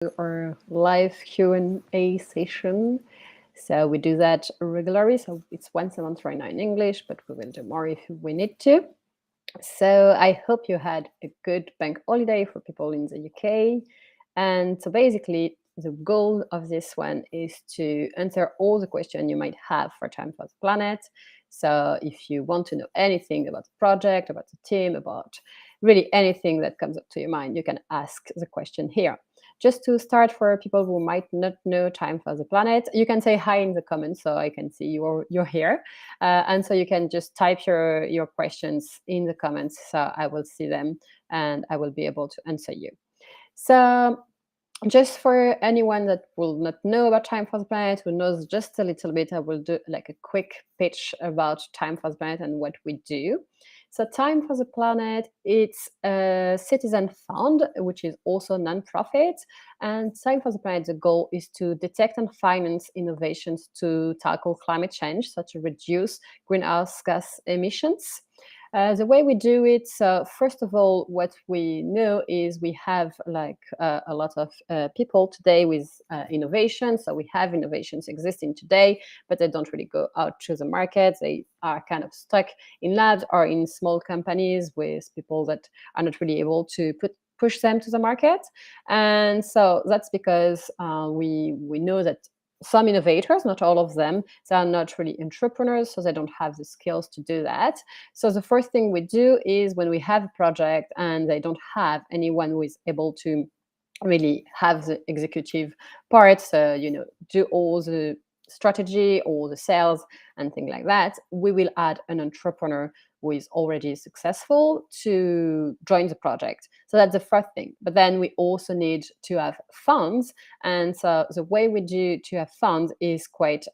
our live Q&A session. So we do that regularly. So it's once a month right now in English, but we will do more if we need to. So I hope you had a good bank holiday for people in the UK. And so basically, the goal of this one is to answer all the questions you might have for Time for the Planet. So if you want to know anything about the project, about the team, about really anything that comes up to your mind, you can ask the question here. Just to start, for people who might not know Time for the Planet, you can say hi in the comments so I can see you're here. And so you can just type your questions in the comments so I will see them and I will be able to answer you. So just for anyone that will not know about Time for the Planet, who knows just a little bit, I will do like a quick pitch about Time for the Planet and what we do. So Time for the Planet, it's a citizen fund, which is also non-profit. And Time for the Planet, the goal is to detect and finance innovations to tackle climate change, so to reduce greenhouse gas emissions. The way we do it, so first of all, what we know is we have a lot of people today with innovation. So we have innovations existing today, but they don't really go out to the market. They are kind of stuck in labs or in small companies with people that are not really able to push them to the market. And so that's because we know that some innovators, not all of them, they are not really entrepreneurs, so they don't have the skills to do that. So the first thing we do is when we have a project and they don't have anyone who is able to really have the executive part, so do all the strategy, all the sales and things like that, we will add an entrepreneur who is already successful to join the project. So that's the first thing. But then we also need to have funds. And so the way we do to have funds is quite,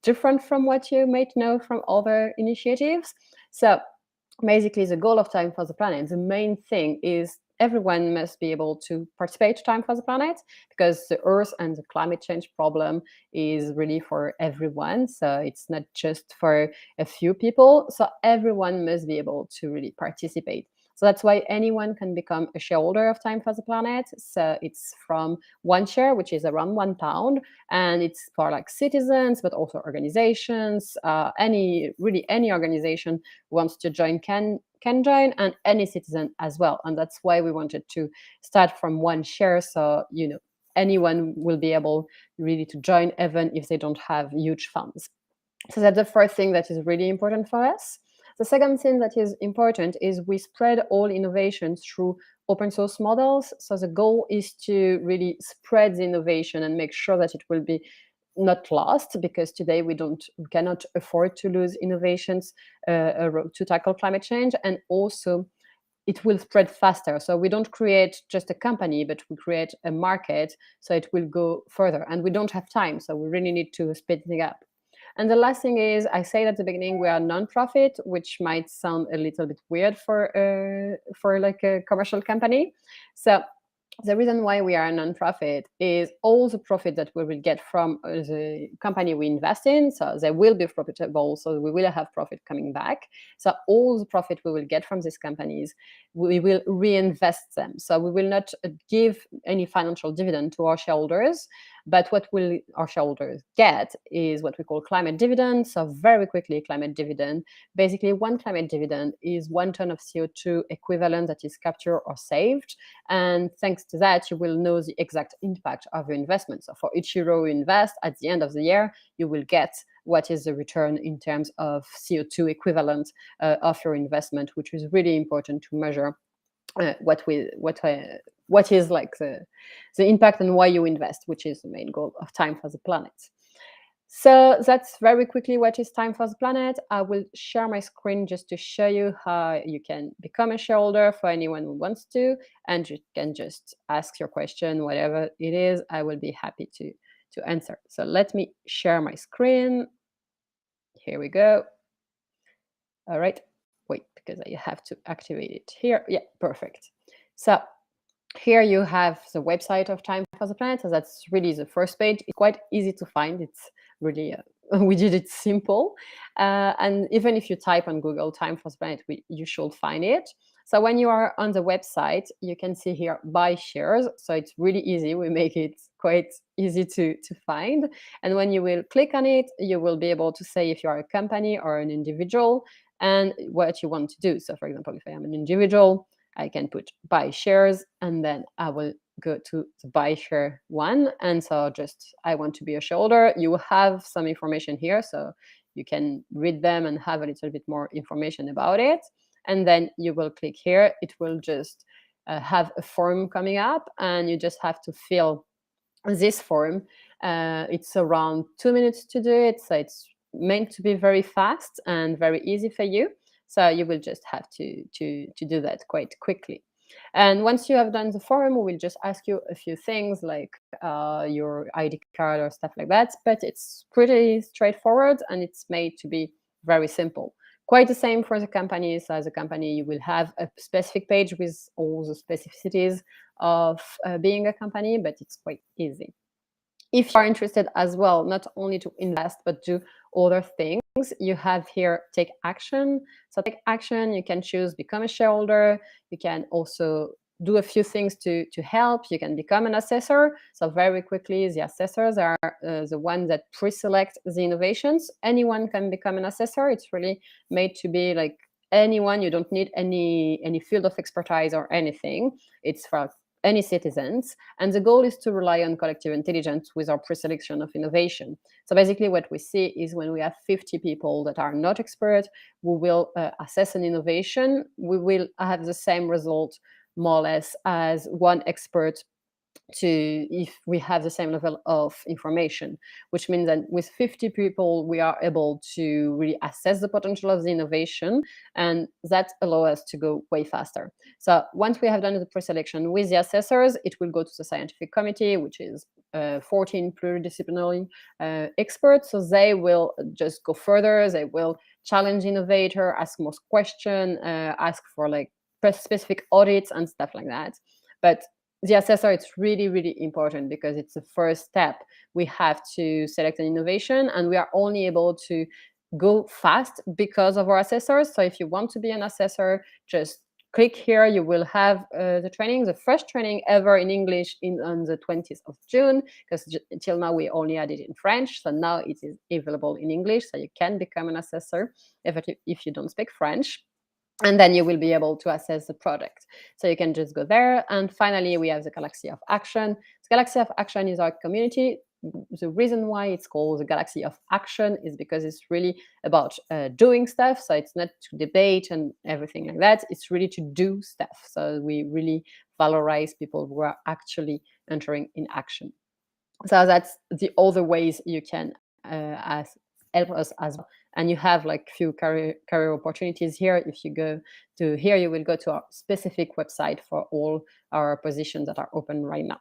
different from what you might know from other initiatives. So basically, the goal of Time for the Planet, the main thing is everyone must be able to participate to Time for the Planet, because the Earth and the climate change problem is really for everyone. So it's not just for a few people. So everyone must be able to really participate. So that's why anyone can become a shareholder of Time for the Planet. So it's from 1 share, which is around £1, and it's for like citizens, but also organizations. Any organization who wants to join can join, and any citizen as well. And that's why we wanted to start from 1 share, so anyone will be able really to join, even if they don't have huge funds. So that's the first thing that is really important for us. The second thing that is important is we spread all innovations through open source models. So the goal is to really spread the innovation and make sure that it will be not lost, because today we cannot afford to lose innovations to tackle climate change. And also it will spread faster. So we don't create just a company, but we create a market, so it will go further. And we don't have time, so we really need to speed things up. And the last thing is, I said at the beginning, we are non-profit, which might sound a little bit weird for like a commercial company. So the reason why we are a non-profit is all the profit that we will get from the company we invest in. So they will be profitable, so we will have profit coming back. So all the profit we will get from these companies, we will reinvest them. So we will not give any financial dividend to our shareholders, but what will our shareholders get is what we call climate dividend. So very quickly, climate dividend. Basically, one climate dividend is 1 ton of CO2 equivalent that is captured or saved. And thanks to that, you will know the exact impact of your investment. So for each euro you invest, at the end of the year, you will get what is the return in terms of CO2 equivalent of your investment, which is really important to measure what is like the impact and why you invest, which is the main goal of Time for the Planet. So that's very quickly what is Time for the Planet. I will share my screen just to show you how you can become a shareholder for anyone who wants to, and you can just ask your question, whatever it is. I will be happy to answer. So let me share my screen. Here we go. All right. Wait, because I have to activate it here. Yeah, perfect. So here you have the website of Time for the Planet. So that's really the first page. It's quite easy to find. It's really, we did it simple. And even if you type on Google Time for the Planet, you should find it. So when you are on the website, you can see here buy shares. So it's really easy. We make it quite easy to find. And when you will click on it, you will be able to say if you are a company or an individual and what you want to do. So for example, if I am an individual, I can put buy shares, and then I will go to the buy share one. And so just I want to be a shareholder. You have some information here, so you can read them and have a little bit more information about it. And then you will click here. It will just have a form coming up, and you just have to fill this form. It's around 2 minutes to do it, so it's meant to be very fast and very easy for you. So you will just have to do that quite quickly. And once you have done the form, we will just ask you a few things like your ID card or stuff like that. But it's pretty straightforward, and it's made to be very simple. Quite the same for the company. So as a company, you will have a specific page with all the specificities of being a company, but it's quite easy. If you are interested as well, not only to invest, but do other things, you have here take action. So take action, you can choose become a shareholder. You can also do a few things to help. You can become an assessor. So very quickly, the assessors are the ones that pre-select the innovations. Anyone can become an assessor. It's really made to be like anyone. You don't need any field of expertise or anything. It's for any citizens. And the goal is to rely on collective intelligence with our pre-selection of innovation. So basically what we see is when we have 50 people that are not expert, we will assess an innovation. We will have the same result more or less as one expert to if we have the same level of information, which means that with 50 people, we are able to really assess the potential of the innovation, and that allows us to go way faster. So once we have done the pre-selection with the assessors, it will go to the scientific committee, which is 14 pluridisciplinary experts. So they will just go further. They will challenge innovator, ask more questions, ask for like specific audits and stuff like that. But the assessor, it's really, really important because it's the first step. We have to select an innovation, and we are only able to go fast because of our assessors. So if you want to be an assessor, just click here. You will have the training, the first training ever in English on the 20th of June, because until now we only had it in French. So now it is available in English, so you can become an assessor if you don't speak French. And then you will be able to assess the product. So you can just go there. And finally, we have the Galaxy of Action. The Galaxy of Action is our community. The reason why it's called the Galaxy of Action is because it's really about doing stuff. So it's not to debate and everything like that. It's really to do stuff. So we really valorize people who are actually entering in action. So that's the other ways you can help us as well. And you have like few career opportunities here. If you go to here, you will go to our specific website for all our positions that are open right now.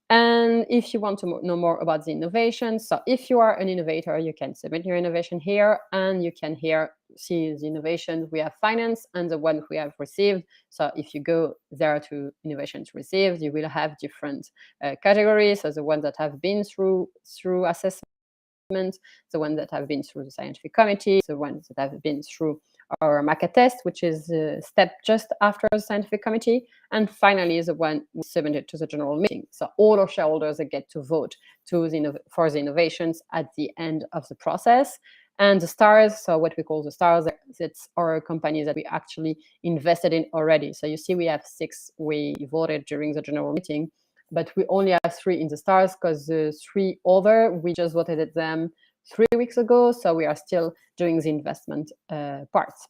And if you want to know more about the innovation, so if you are an innovator, you can submit your innovation here, and you can here see the innovations we have financed and the ones we have received. So if you go there to innovations received, you will have different categories. So the ones that have been through assessment, the ones that have been through the scientific committee, the ones that have been through our market test, which is the step just after the scientific committee, and finally the one we submitted to the general meeting. So all our shareholders get to vote for the innovations at the end of the process. And the stars, so what we call the stars, it's our companies that we actually invested in already. So you see we have 6 we voted during the general meeting, but we only have 3 in the stars because the 3 other, we just voted at them 3 weeks ago, so we are still doing the investment parts.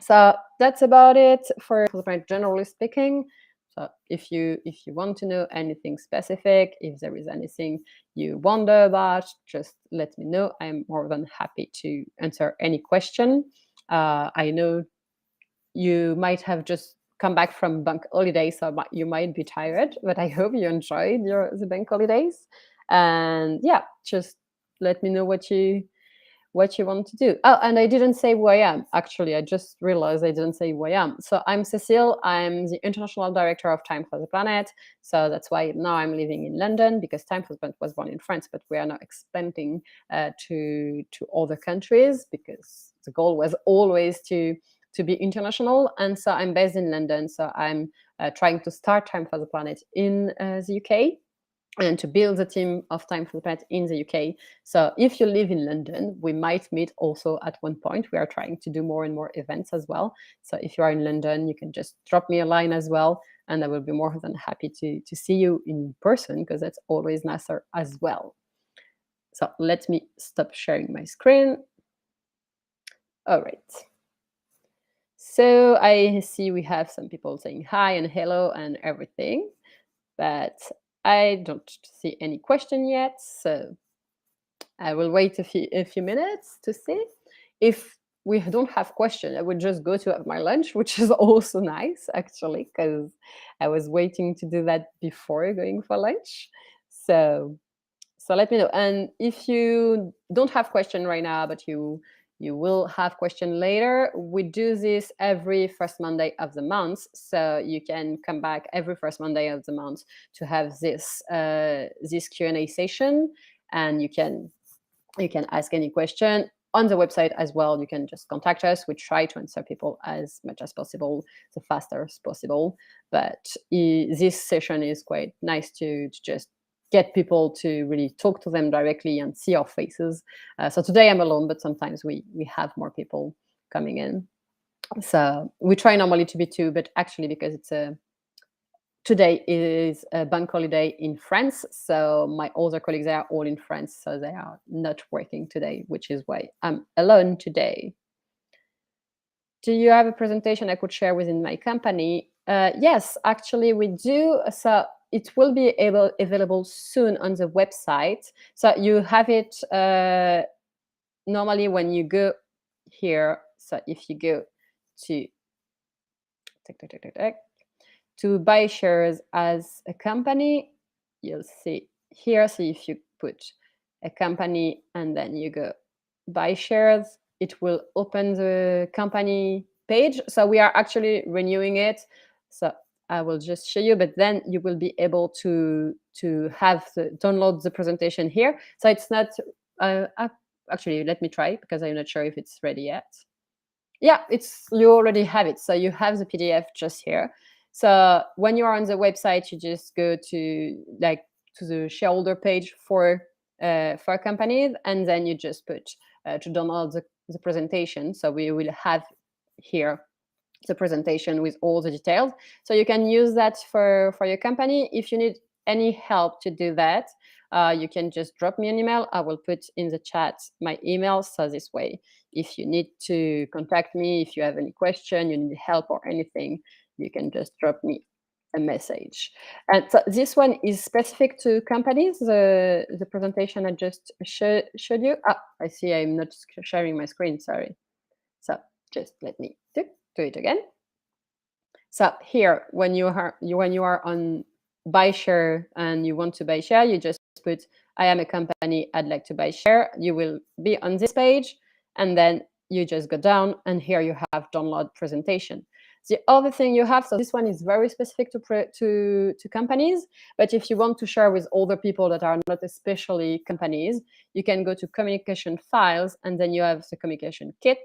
So that's about it for generally speaking. So if you want to know anything specific, if there is anything you wonder about, just let me know. I'm more than happy to answer any question. I know you might have just come back from bank holiday, so you might be tired, but I hope you enjoyed the bank holidays. And yeah, just let me know what you want to do. Oh, and I didn't say who I am. Actually, I just realized I didn't say who I am. So I'm Cécile. I'm the international director of Time for the Planet. So that's why now I'm living in London, because Time for the Planet was born in France, but we are now expanding to other countries, because the goal was always to to be international. And so I'm based in London. So I'm trying to start Time for the Planet in the UK, and to build a team of Time for the Planet in the UK. So if you live in London, we might meet also at one point. We are trying to do more and more events as well. So if you are in London, you can just drop me a line as well, and I will be more than happy to see you in person, because that's always nicer as well. So let me stop sharing my screen. All right. So I see we have some people saying hi and hello and everything, but I don't see any question yet. So I will wait a few minutes to see. If we don't have question, I would just go to have my lunch, which is also nice actually, because I was waiting to do that before going for lunch. So let me know. And if you don't have question right now, but you will have question later, we do this every first Monday of the month. So you can come back every first Monday of the month to have this Q&A session, and you can ask any question on the website as well. You can just contact us. We try to answer people as much as possible, the faster as possible. But this session is quite nice to just get people to really talk to them directly and see our faces. So today I'm alone, but sometimes we have more people coming in. So we try normally to be two, but actually because today is a bank holiday in France, so my other colleagues are all in France, so they are not working today, which is why I'm alone today. Do you have a presentation I could share within my company? Yes, actually we do. So it will be available soon on the website. So you have it normally when you go here. So if you go to to buy shares as a company, you'll see here. So if you put a company and then you go buy shares, it will open the company page. So we are actually renewing it. So I will just show you, but then you will be able to download the presentation here. So it's not actually, let me try, because I'm not sure if it's ready yet. Yeah, you already have it. So you have the PDF just here. So when you are on the website, you just go to the shareholder page for companies, and then you just put to download the presentation. So we will have here the presentation with all the details. So you can use that for your company. If you need any help to do that, you can just drop me an email. I will put in the chat my email. So this way, if you need to contact me, if you have any question, you need help or anything, you can just drop me a message. And so this one is specific to companies. The presentation I just showed you. I see I'm not sharing my screen. Sorry. So just let me do it again. So here, when you are on buy share and you want to buy share, you just put I am a company, I'd like to buy share. You will be on this page, and then you just go down, and here you have download presentation. The other thing you have, so this one is very specific to companies, but if you want to share with other people that are not especially companies, you can go to communication files, and then you have the communication kit.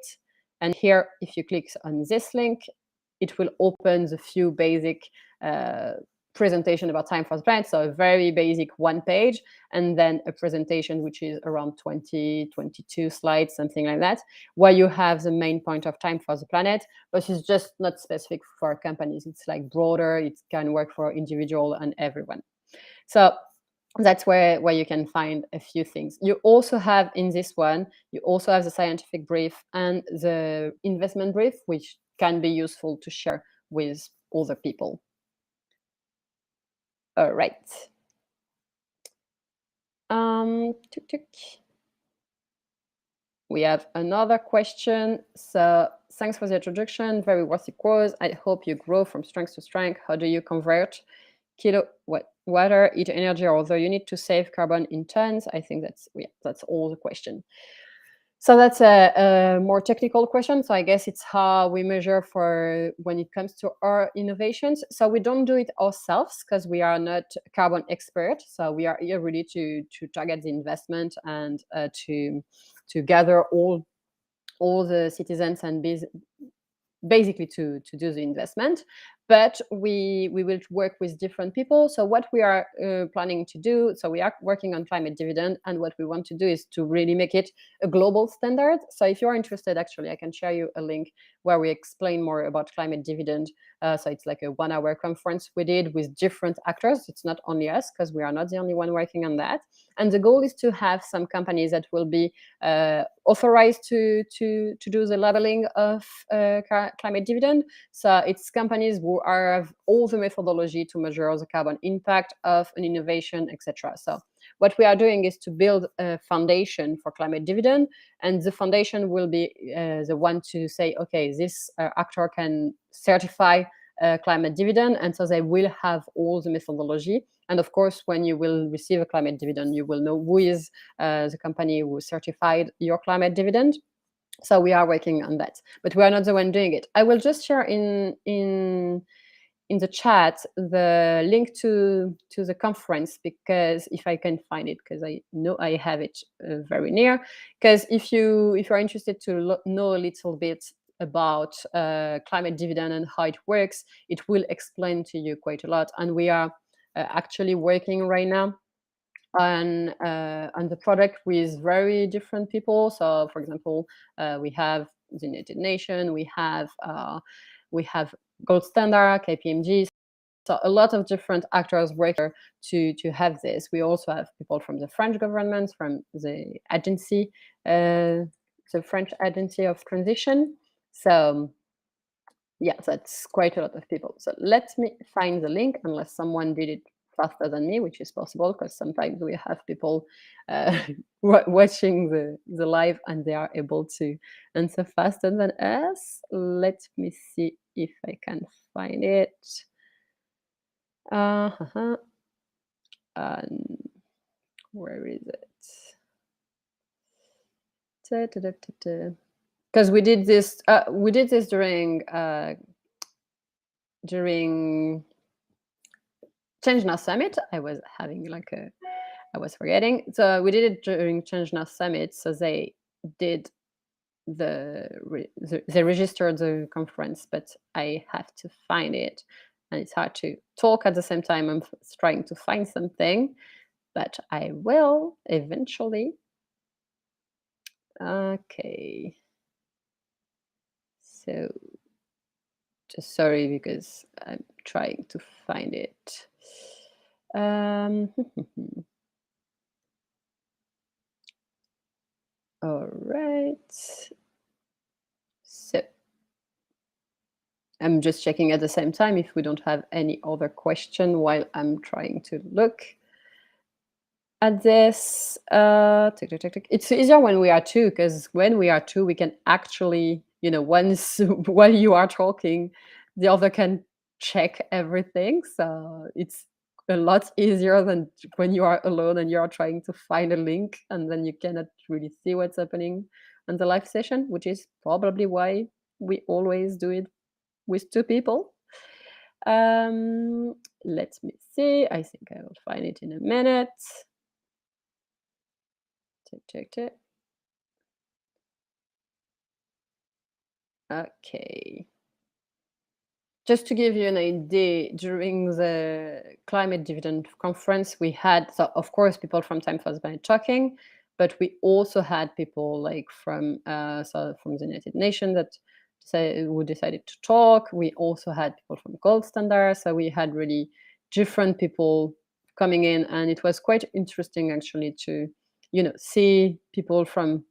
And here, if you click on this link, it will open the few basic presentation about Time for the Planet. So a very basic one page, and then a presentation which is around 22 slides, something like that, where you have the main point of Time for the Planet, but it's just not specific for companies. It's like broader, it can work for individual and everyone. So that's where you can find a few things. You also have in this one, you also have the scientific brief and the investment brief, which can be useful to share with other people. All right. We have another question. So thanks for the introduction. Very worthy quote. I hope you grow from strength to strength. How do you convert water into energy, although you need to save carbon in tons? I think that's all the question. So that's a more technical question. So I guess it's how we measure for when it comes to our innovations. So we don't do it ourselves because we are not carbon experts. So we are here really to target the investment and to gather all the citizens and basically to do the investment. But we will work with different people. So what we are planning to do, so we are working on climate dividend, and what we want to do is to really make it a global standard. So if you're interested, actually, I can share you a link where we explain more about climate dividend. So it's like a 1-hour conference we did with different actors. It's not only us, because we are not the only one working on that. And the goal is to have some companies that will be authorized to do the labeling of climate dividend. So it's companies who have all the methodology to measure the carbon impact of an innovation, etc. So what we are doing is to build a foundation for climate dividend, and the foundation will be the one to say, okay, this actor can certify climate dividend, and so they will have all the methodology. And of course, when you will receive a climate dividend, you will know who is the company who certified your climate dividend. So we are working on that, but we are not the one doing it. I will just share in the chat the link to the conference, because if I can find it, because I know I have it very near. Because if you're interested to know a little bit about climate dividend and how it works, it will explain to you quite a lot. And we are actually working right now on the project with very different people. So, for example, we have the United Nations, we have Gold Standard, KPMG. So a lot of different actors work to have this. We also have people from the French government, from the agency, the French Agency of Transition. So yeah, that's quite a lot of people. So let me find the link, unless someone did it faster than me, which is possible, because sometimes we have people watching the live and they are able to answer faster than us. Let me see if I can find it. Uh-huh. Where is it? Because we did this during Change Now Summit. I was having I was forgetting. So we did it during Change Now Summit. So they did they registered the conference, but I have to find it, and it's hard to talk at the same time. I'm trying to find something, but I will eventually. Okay. So just sorry, because I'm trying to find it. All right. So I'm just checking at the same time if we don't have any other question while I'm trying to look at this. It's easier when we are two, because when we are two, we can actually, once while you are talking, the other can check everything. So it's a lot easier than when you are alone and you are trying to find a link and then you cannot really see what's happening on the live session, which is probably why we always do it with two people. Let me see. I think I will find it in a minute. Check. Okay. Just to give you an idea, during the climate dividend conference, we had, so of course, people from Time for the Planet talking, but we also had people like from the United Nations that who decided to talk. We also had people from Gold Standard, so we had really different people coming in, and it was quite interesting actually to, see people from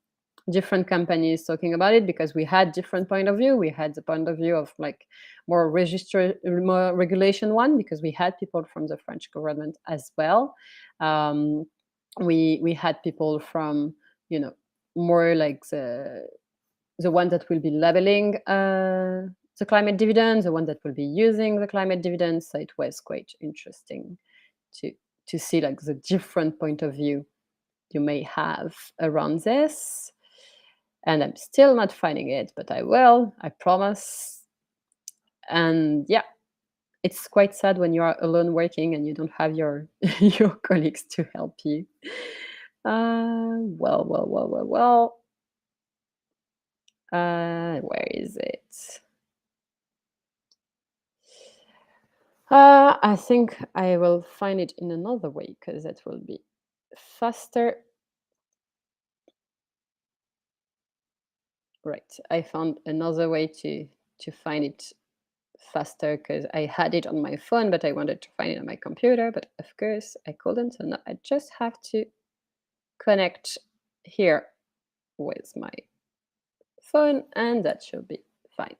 different companies talking about it, because we had different point of view. We had the point of view of like more regulation one, because we had people from the French government as well. We had people from, more like the one that will be labeling the climate dividend, the one that will be using the climate dividend. So it was quite interesting to see like the different point of view you may have around this. And I'm still not finding it, but I will, I promise. And yeah, it's quite sad when you are alone working and you don't have your your colleagues to help you. Well. Where is it? I think I will find it in another way because that will be faster. Right. I found another way to find it faster because I had it on my phone, but I wanted to find it on my computer. But of course, I couldn't. So now I just have to connect here with my phone, and that should be fine.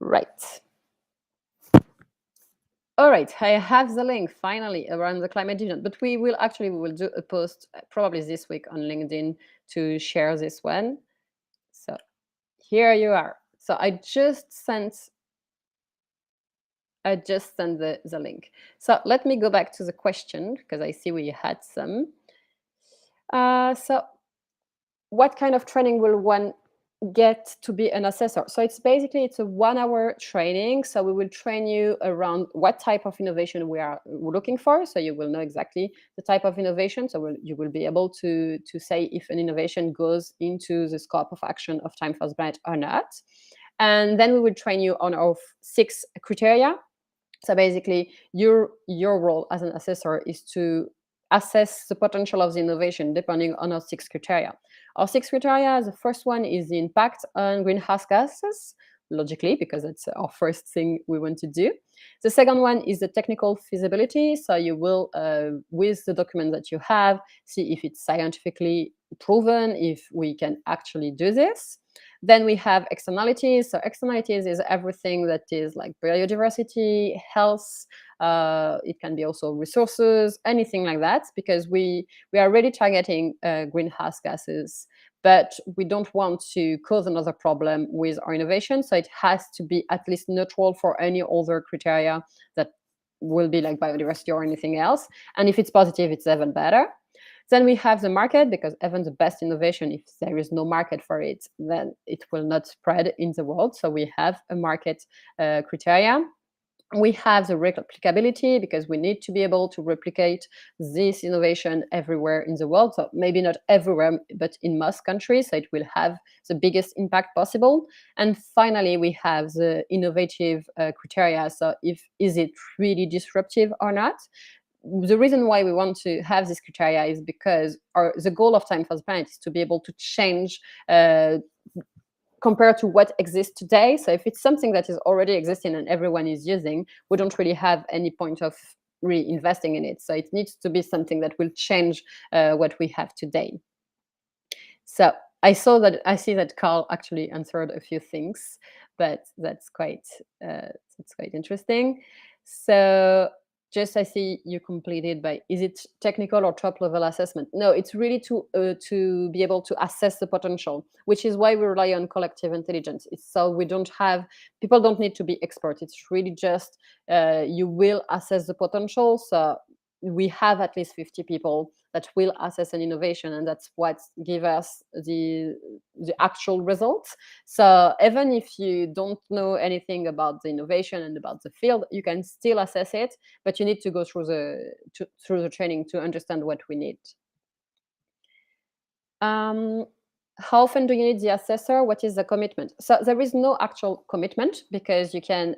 Right. All right, I have the link finally around the climate dividend, but we will do a post probably this week on LinkedIn to share this one. So here you are. So I just sent the link. So let me go back to the question because I see we had some. So what kind of training will one get to be an assessor? So it's a 1 hour training. So we will train you around what type of innovation we're looking for. So you will know exactly the type of innovation. So you will be able to say if an innovation goes into the scope of action of Time for the Planet or not. And then we will train you on our 6 criteria. So basically, your role as an assessor is to assess the potential of the innovation depending on our 6 criteria. Our 6 criteria, the first one is the impact on greenhouse gases, logically, because that's our first thing we want to do. The second one is the technical feasibility. So you will, with the document that you have, see if it's scientifically proven, if we can actually do this. Then we have externalities. So externalities is everything that is like biodiversity, health. It can be also resources, anything like that, because we are really targeting greenhouse gases, but we don't want to cause another problem with our innovation. So it has to be at least neutral for any other criteria that will be like biodiversity or anything else. And if it's positive, it's even better. Then we have the market, because even the best innovation, if there is no market for it, then it will not spread in the world. So we have a market criteria. We have the replicability, because we need to be able to replicate this innovation everywhere in the world. So maybe not everywhere, but in most countries, so it will have the biggest impact possible. And finally, we have the innovative criteria. So is it really disruptive or not? The reason why we want to have this criteria is because the goal of Time for the Planet is to be able to change compared to what exists today. So if it's something that is already existing and everyone is using, we don't really have any point of reinvesting in it. So it needs to be something that will change what we have today. So I see that Carl actually answered a few things, but that's quite interesting. So just I see you completed by, is it technical or top level assessment? No, it's really to be able to assess the potential, which is why we rely on collective intelligence. It's so we don't have people don't need to be experts. It's really just you will assess the potential. So we have at least 50 people that will assess an innovation, and that's what give us the actual results. So even if you don't know anything about the innovation and about the field, you can still assess it, but you need to go through through the training to understand what we need. um, how often do you need the assessor? What is the commitment? So there is no actual commitment, because you can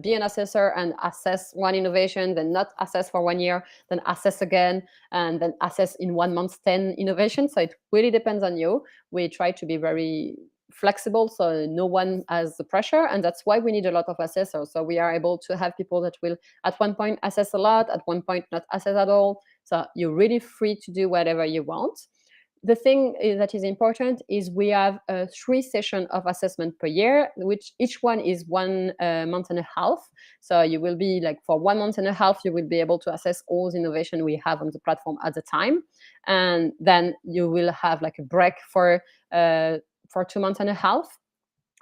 be an assessor and assess one innovation, then not assess for 1 year, then assess again, and then assess in 1 month 10 innovations. So it really depends on you. We try to be very flexible, so no one has the pressure, and that's why we need a lot of assessors. So we are able to have people that will at one point assess a lot, at one point not assess at all. So you're really free to do whatever you want. The thing that is important is we have 3 sessions of assessment per year, which each one is 1 month and a half. So you will be like, for 1 month and a half, you will be able to assess all the innovation we have on the platform at the time. And then you will have like a break for 2 months and a half,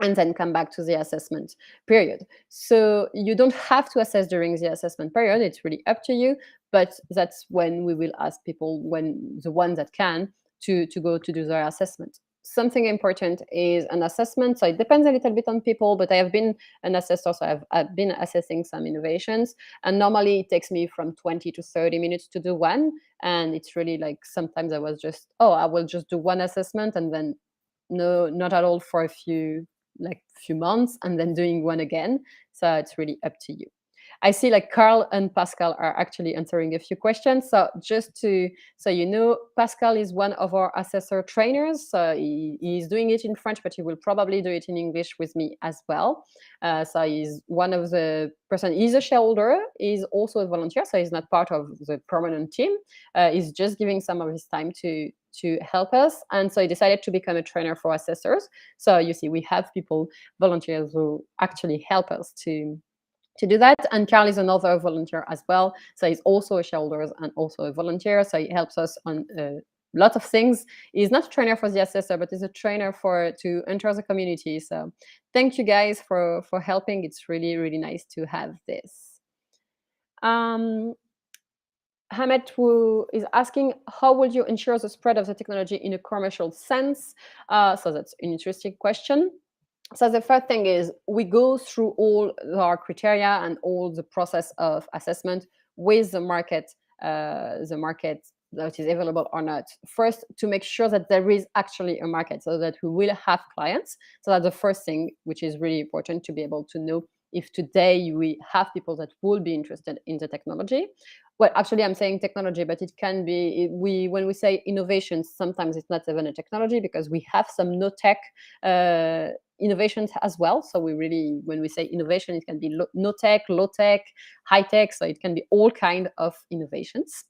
and then come back to the assessment period. So you don't have to assess during the assessment period. It's really up to you. But that's when we will ask people, when the ones that can, to go to do their assessment. Something important is an assessment. So it depends a little bit on people, but I have been an assessor, so I've been assessing some innovations. And normally it takes me from 20 to 30 minutes to do one. And it's really like, sometimes I will just do one assessment, and then no, not at all for a few like few months and then doing one again. So it's really up to you. I see like Carl and Pascal are actually answering a few questions. So just to, so you know, Pascal is one of our assessor trainers. So he's doing it in French, but he will probably do it in English with me as well. So he's one of the person, he's a shareholder, he's also a volunteer. So he's not part of the permanent team. He's just giving some of his time to help us. And so he decided to become a trainer for assessors. So you see, we have people, volunteers who actually help us to do that. And Carl is another volunteer as well. So he's also a shareholder and also a volunteer. So he helps us on a lot of things. He's not a trainer for the assessor, but he's a trainer to enter the community. So thank you guys for helping. It's really, really nice to have this. Hamed, who is asking, how will you ensure the spread of the technology in a commercial sense? So that's an interesting question. So the first thing is we go through all our criteria and all the process of assessment with the market that is available or not. First, to make sure that there is actually a market so that we will have clients. So that's the first thing, which is really important to be able to know if today we have people that will be interested in the technology. Well, actually, I'm saying technology, but it can be, when we say innovation, sometimes it's not even a technology because we have some no tech innovations as well. So we really, when we say innovation, it can be no tech, low tech, high tech. So it can be all kind of innovations.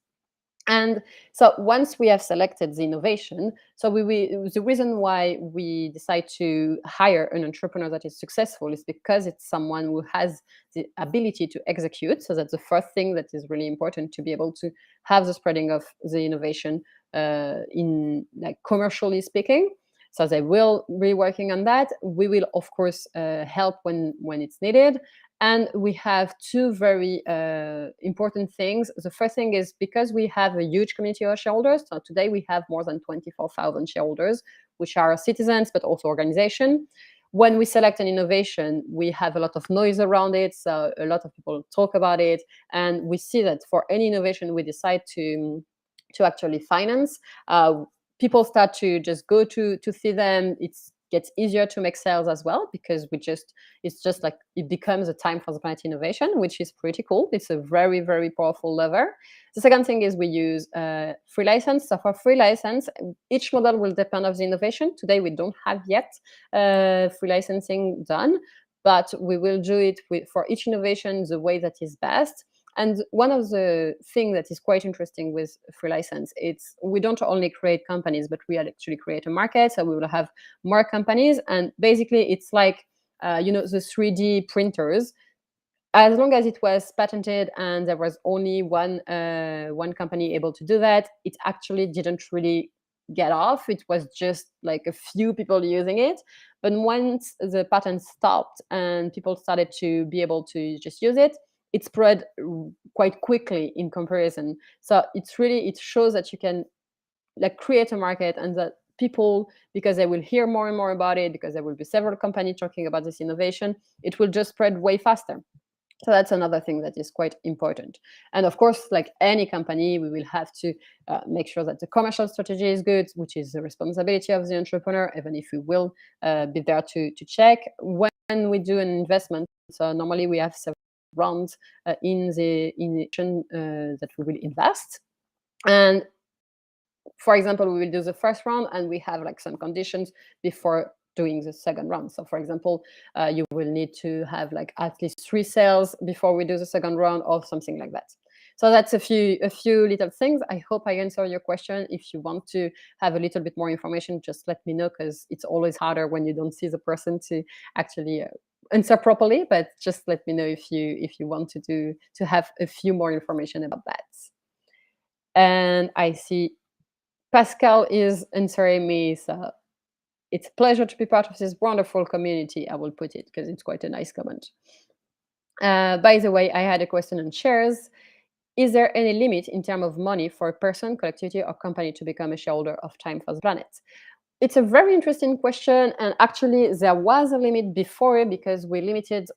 And so once we have selected the innovation, so the reason why we decide to hire an entrepreneur that is successful is because it's someone who has the ability to execute. So that's the first thing that is really important, to be able to have the spreading of the innovation in, like, commercially speaking. So they will be working on that. We will, of course, help when it's needed. And we have two very important things. The first thing is, because we have a huge community of shareholders, so today we have more than 24,000 shareholders, which are citizens, but also organizations. When we select an innovation, we have a lot of noise around it. So a lot of people talk about it. And we see that for any innovation we decide to actually finance, people start to just go to see them. It gets easier to make sales as well, because it's just like it becomes a time for the planet innovation, which is pretty cool. It's a very, very powerful lever. The second thing is we use free license. So for free license, each model will depend on the innovation. Today we don't have yet free licensing done, but we will do it for each innovation the way that is best. And one of the things that is quite interesting with free license, it's we don't only create companies, but we actually create a market. So we will have more companies. And basically, it's like, the 3D printers. As long as it was patented and there was only one company able to do that, it actually didn't really get off. It was just like a few people using it. But once the patent stopped and people started to be able to just use it, it spread quite quickly in comparison. So it shows that you can, like, create a market, and that people, because they will hear more and more about it, because there will be several companies talking about this innovation, it will just spread way faster. So that's another thing that is quite important. And of course, like any company, we will have to make sure that the commercial strategy is good, which is the responsibility of the entrepreneur, even if we will be there to check. When we do an investment, so normally we have several rounds in the innovation that we will invest. And for example, we will do the first round and we have like some conditions before doing the second round. So for example, you will need to have like at least 3 sales before we do the second round, or something like that. So that's a few little things. I hope I answer your question. If you want to have a little bit more information, just let me know, because it's always harder when you don't see the person to actually answer properly. But just let me know if you want to have a few more information about that. And I see Pascal is answering me, so it's a pleasure to be part of this wonderful community. I will put it because it's quite a nice comment. By the way, I had a question on shares. Is there any limit in terms of money for a person, collectivity, or company to become a shareholder of Time for the Planet? It's a very interesting question, and actually there was a limit before because we limited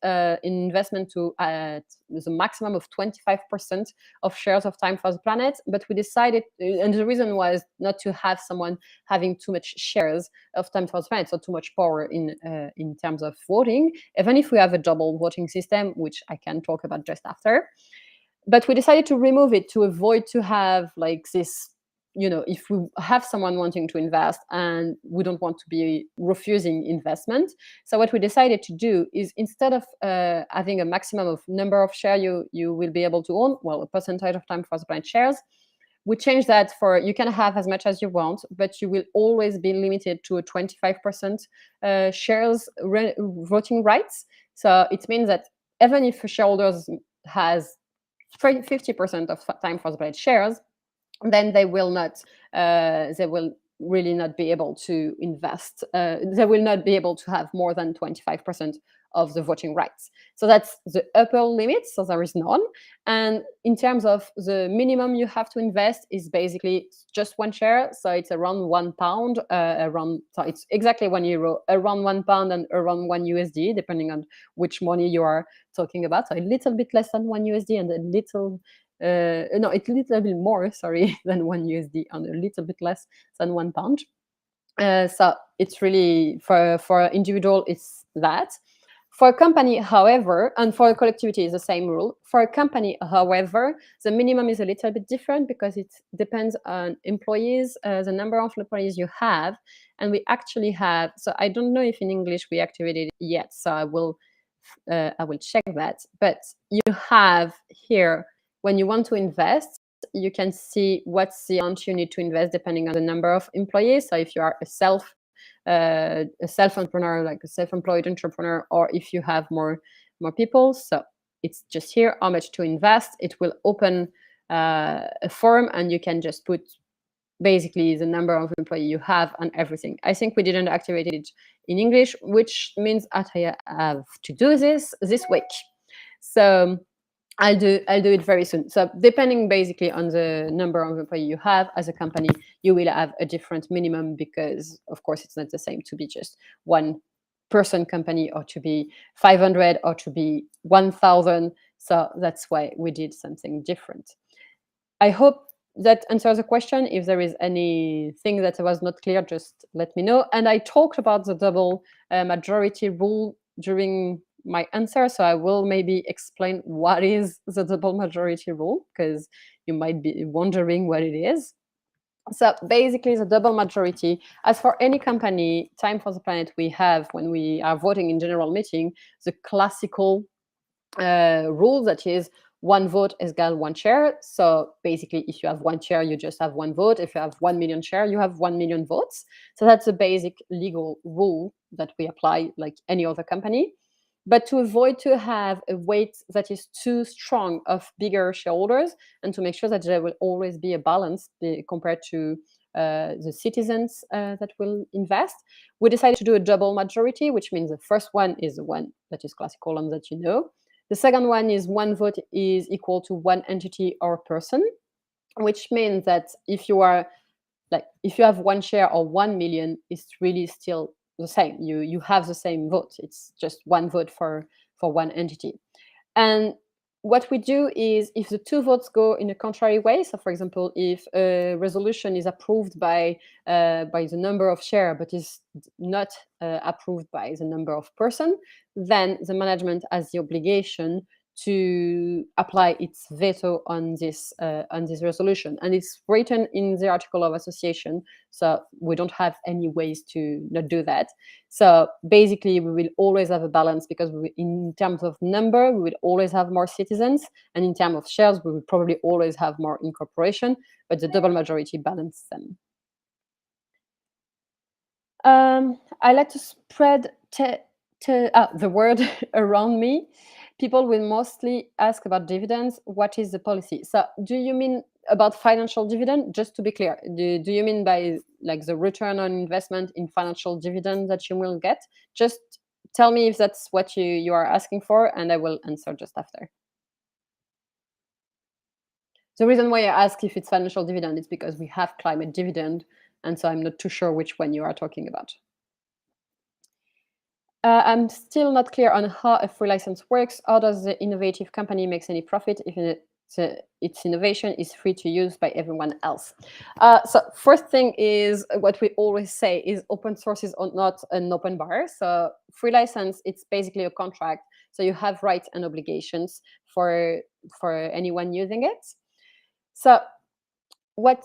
investment to the maximum of 25% of shares of Time for the Planet. But we decided, and the reason was not to have someone having too much shares of Time for the Planet, so too much power in terms of voting. Even if we have a double voting system, which I can talk about just after. But we decided to remove it to avoid to have like this, if we have someone wanting to invest and we don't want to be refusing investment. So what we decided to do is, instead of having a maximum of number of share you will be able to own, well, a percentage of Time for the Planet shares, we changed that for you can have as much as you want, but you will always be limited to a 25% shares voting rights. So it means that even if a shareholder has 50% of Time for the Planet shares, then they will really not be able to invest. They will not be able to have more than 25% of the voting rights. So that's the upper limit. So there is none. And in terms of the minimum you have to invest is basically just one share. So it's around £1, so it's exactly €1, around £1 and around $1 depending on which money you are talking about. So a little bit less than $1 and a little no, it's a little bit more, sorry, than $1 and a little bit less than £1. So it's really for individual, it's that. For a company, however, and for a collectivity, is the same rule. For a company, however, the minimum is a little bit different because it depends on employees, the number of employees you have, and we actually have. So I don't know if in English we activated it yet. So I will check that. But you have here, when you want to invest, you can see what's the amount you need to invest depending on the number of employees. So if you are a self-entrepreneur, like a self-employed entrepreneur, or if you have more people. So it's just here how much to invest. It will open a form, and you can just put basically the number of employees you have and everything. I think we didn't activate it in English, which means that I have to do this week. So I'll do it very soon. So depending basically on the number of employees you have as a company, you will have a different minimum because, of course, it's not the same to be just one person company or to be 500 or to be 1,000. So that's why we did something different. I hope that answers the question. If there is anything that was not clear, just let me know. And I talked about the double majority rule during my answer, so I will maybe explain what is the double majority rule, because you might be wondering what it is. So basically, the double majority, as for any company, Time for the Planet, we have, when we are voting in general meeting, the classical rule that is one vote is equal one share. So basically, if you have one share, you just have one vote. If you have 1 million share, you have 1 million votes. So that's a basic legal rule that we apply like any other company. But to avoid to have a weight that is too strong of bigger shareholders, and to make sure that there will always be a balance compared to the citizens that will invest, we decided to do a double majority, which means the first one is the one that is classical and that you know. The second one is one vote is equal to one entity or person, which means that if you have one share or 1 million, it's really still the same. You have the same vote. It's just one vote for one entity. And what we do is, if the two votes go in a contrary way, so for example, if a resolution is approved by the number of share but is not approved by the number of person, then the management has the obligation to apply its veto on this resolution, and it's written in the article of association. So we don't have any ways to not do that. So basically, we will always have a balance, because in terms of number, we will always have more citizens, and in terms of shares, we will probably always have more incorporation. But the double majority balance them. I like to spread the word around me. People will mostly ask about dividends. What is the policy? So do you mean about financial dividend? Just to be clear, do you mean by like the return on investment in financial dividend that you will get? Just tell me if that's what you are asking for, and I will answer just after. The reason why I ask if it's financial dividend is because we have climate dividend, And so I'm not too sure which one you are talking about. I'm still not clear on how a free license works. How does the innovative company makes any profit if its innovation is free to use by everyone else? So first thing is what we always say is open source is not an open bar. So free license, it's basically a contract. So you have rights and obligations for anyone using it. So what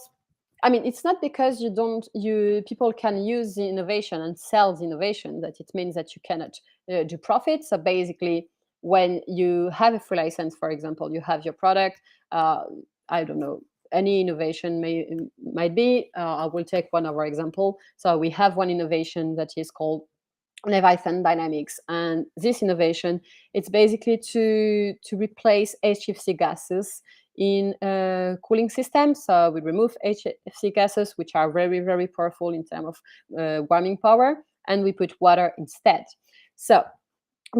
I mean, it's not because people can use the innovation and sell the innovation that it means that you cannot do profit. So basically, when you have a free license, for example, you have your product. Uh, I don't know, any innovation might be. I will take one of our example. So we have one innovation that is called Leviathan Dynamics, and this innovation, it's basically to replace HFC gases in a cooling system. So we remove HFC gases, which are very, very powerful in terms of warming power, and we put water instead. So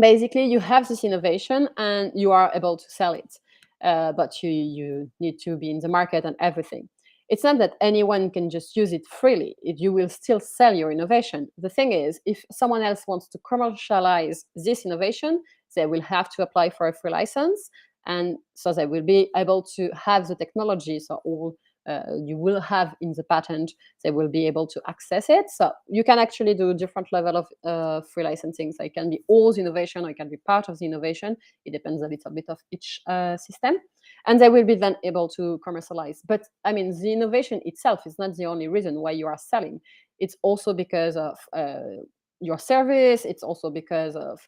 basically, you have this innovation and you are able to sell it, but you need to be in the market and everything. It's not that anyone can just use it freely. You will still sell your innovation. The thing is, if someone else wants to commercialize this innovation, they will have to apply for a free license, and so they will be able to have the technology. So all you will have in the patent, they will be able to access it. So you can actually do different level of free licensing. So it can be all the innovation, or it can be part of the innovation. It depends a little bit of each system. And they will be then able to commercialize. But I mean, the innovation itself is not the only reason why you are selling. It's also because of your service. It's also because of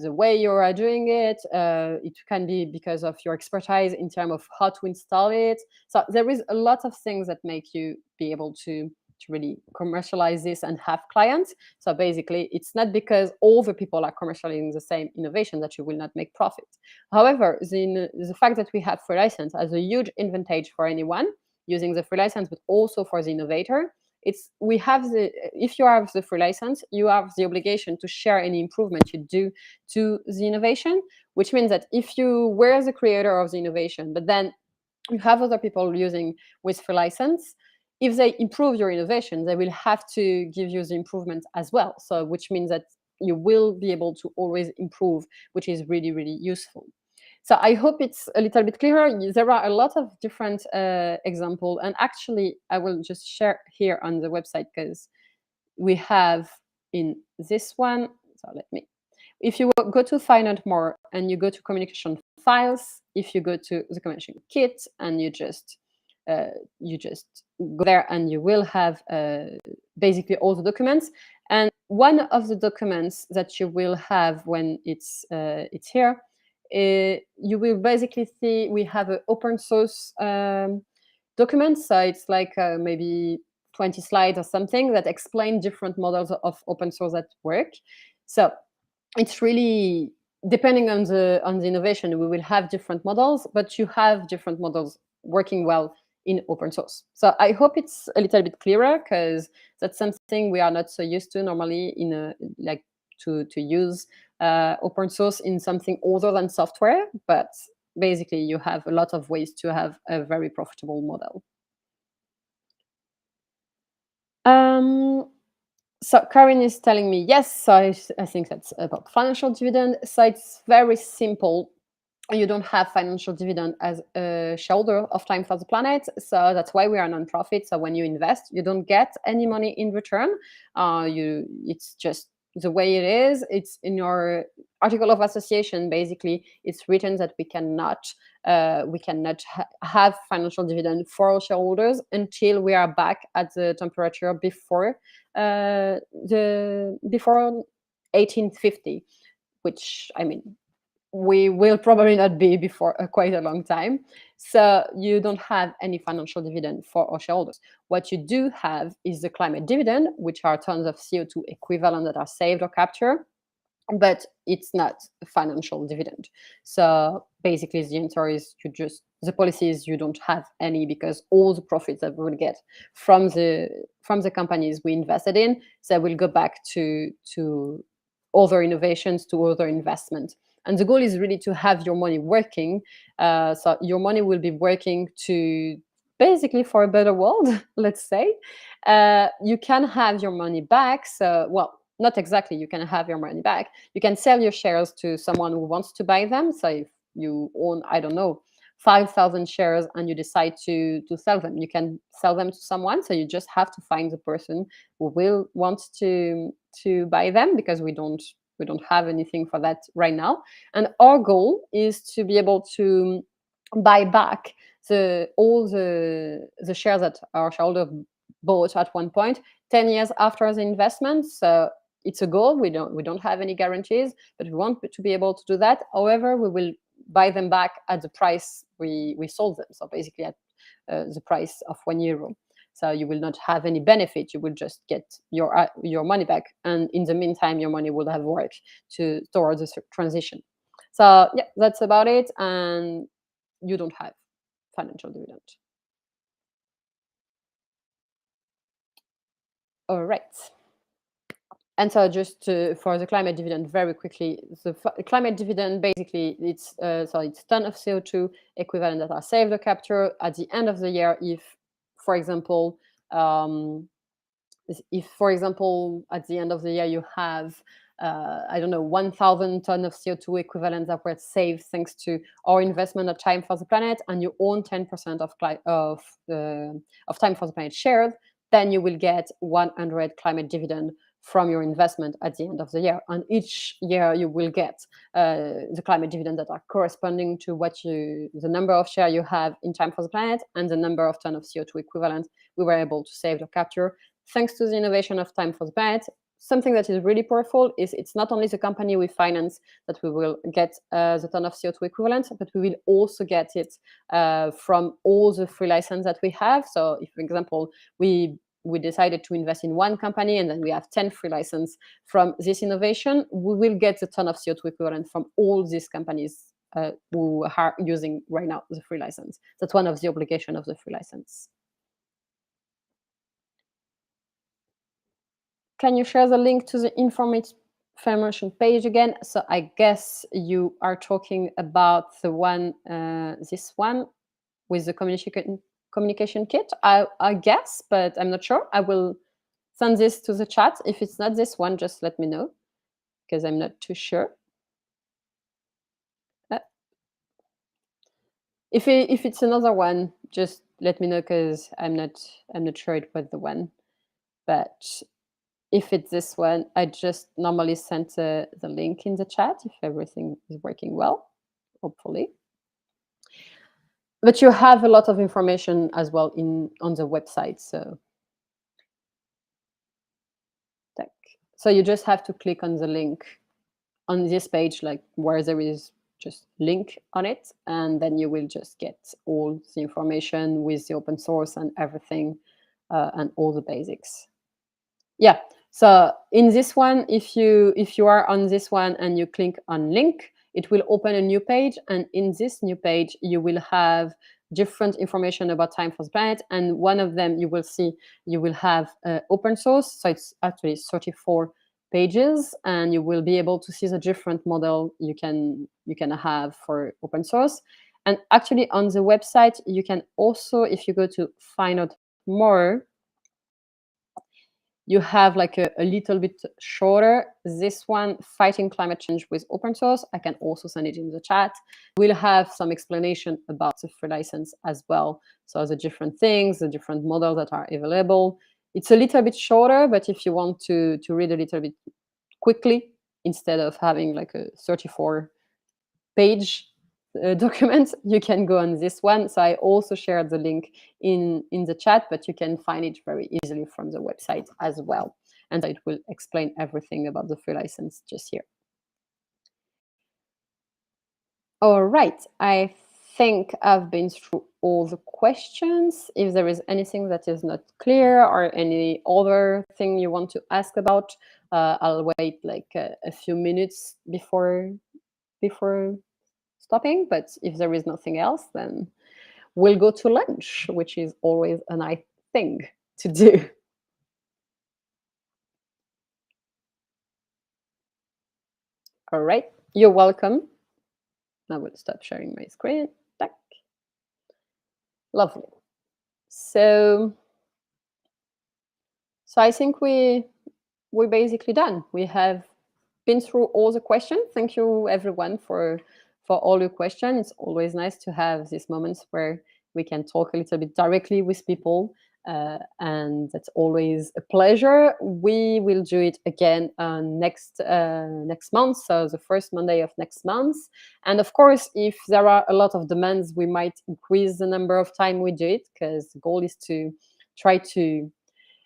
the way you are doing it. It can be because of your expertise in terms of how to install it. So there is a lot of things that make you be able to really commercialize this and have clients. So basically, it's not because all the people are commercializing the same innovation that you will not make profit. However, the fact that we have free license has a huge advantage for anyone using the free license, but also for the innovator. If you have the free license, you have the obligation to share any improvement you do to the innovation, which means that if you were the creator of the innovation, but then you have other people using with free license, if they improve your innovation, they will have to give you the improvement as well. So which means that you will be able to always improve, which is really, really useful. So I hope it's a little bit clearer. There are a lot of different examples, and actually I will just share here on the website, because we have in this one. So let me, if you go to find out more and you go to communication files, if you go to the communication kit and you just go there, and you will have basically all the documents. And one of the documents that you will have when it's here, you will basically see we have an open source document. So it's like maybe 20 slides or something that explain different models of open source that work. So it's really depending on the innovation, we will have different models, but you have different models working well in open source. So I hope it's a little bit clearer, because that's something we are not so used to normally in to use open source in something other than software. But basically, you have a lot of ways to have a very profitable model. So Karin is telling me yes. So I think that's about financial dividend. So it's very simple. You don't have financial dividend as a shareholder of Time for the Planet. So that's why we are a nonprofit. So when you invest, you don't get any money in return. It's just the way it is. It's in your article of association. Basically, it's written that we cannot have financial dividend for our shareholders until we are back at the temperature before 1850, which I mean, we will probably not be before quite a long time. So you don't have any financial dividend for our shareholders. What you do have is the climate dividend, which are tons of CO2 equivalent that are saved or captured, but it's not a financial dividend. So basically the answer is the policy is you don't have any, because all the profits that we will get from the companies we invested in, they will go back to other innovations, to other investment. And the goal is really to have your money working. So your money will be working to basically for a better world, let's say. You can have your money back. So, well, not exactly you can have your money back. You can sell your shares to someone who wants to buy them. So if you own, I don't know, 5,000 shares and you decide to sell them, you can sell them to someone. So you just have to find the person who will want to buy them, because we don't have anything for that right now. And our goal is to be able to buy back all the shares that our shareholder bought at one point 10 years after the investment. So it's a goal. We don't have any guarantees, but we want to be able to do that. However, we will buy them back at the price we sold them, so basically at the price of €1. So you will not have any benefit. You will just get your money back, and in the meantime, your money will have worked towards the transition. So yeah, that's about it. And you don't have financial dividend. All right. And so just for the climate dividend, very quickly, the climate dividend, basically, it's ton of CO2 equivalent that are saved or captured at the end of the year. For example, um, if, for example, at the end of the year, you have, I don't know, 1,000 tons of CO2 equivalent that were saved thanks to our investment of Time for the Planet, and you own 10% of Time for the Planet shares, then you will get 100 climate dividend from your investment at the end of the year. And each year you will get the climate dividend that are corresponding to the number of shares you have in Time for the Planet and the number of tons of CO2 equivalent we were able to save or capture thanks to the innovation of Time for the Planet. Something that is really powerful is it's not only the company we finance that we will get the ton of CO2 equivalent, but we will also get it from all the free license that we have. So if, for example, we decided to invest in one company and then we have 10 free license from this innovation, we will get a ton of CO2 equivalent from all these companies who are using right now the free license. That's one of the obligations of the free license. Can you share the link to the information page again? So I guess you are talking about the one, this one with the communication kit, I guess, but I'm not sure. I will send this to the chat. If it's not this one, just let me know, because I'm not too sure. If it's another one, just let me know, because I'm not sure it was the one. But if it's this one, I just normally send the link in the chat if everything is working well, hopefully. But you have a lot of information as well on the website. So you just have to click on the link on this page, like where there is just link on it, and then you will just get all the information with the open source and everything, and all the basics. Yeah. So in this one, if you are on this one and you click on link, it will open a new page, and in this new page you will have different information about Time for the Planet, and one of them you will have open source. So it's actually 34 pages, and you will be able to see the different model you can have for open source. And actually on the website you can also, if you go to find out more, you have like a little bit shorter. This one, Fighting Climate Change with Open Source. I can also send it in the chat. We'll have some explanation about the free license as well. So the different things, the different models that are available. It's a little bit shorter, but if you want to read a little bit quickly, instead of having like a 34-page document, you can go on this one. So I also shared the link in the chat, but you can find it very easily from the website as well. And it will explain everything about the free license just here. All right. I think I've been through all the questions. If there is anything that is not clear or any other thing you want to ask about, I'll wait like a few minutes before stopping. But if there is nothing else, then we'll go to lunch, which is always a nice thing to do. All right, you're welcome. I will stop sharing my screen. Tack. Lovely. So, so I think we're basically done. We have been through all the questions. Thank you, everyone, for all your questions. It's always nice to have these moments where we can talk a little bit directly with people, and that's always a pleasure. We will do it again next month, so the first Monday of next month. And of course, if there are a lot of demands, we might increase the number of time we do it, because the goal is to try to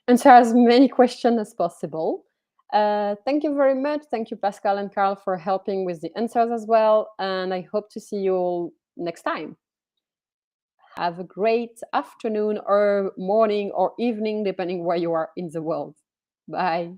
answer as many questions as possible. Thank you very much. Thank you, Pascal and Carl, for helping with the answers as well. And I hope to see you all next time. Have a great afternoon or morning or evening, depending where you are in the world. Bye.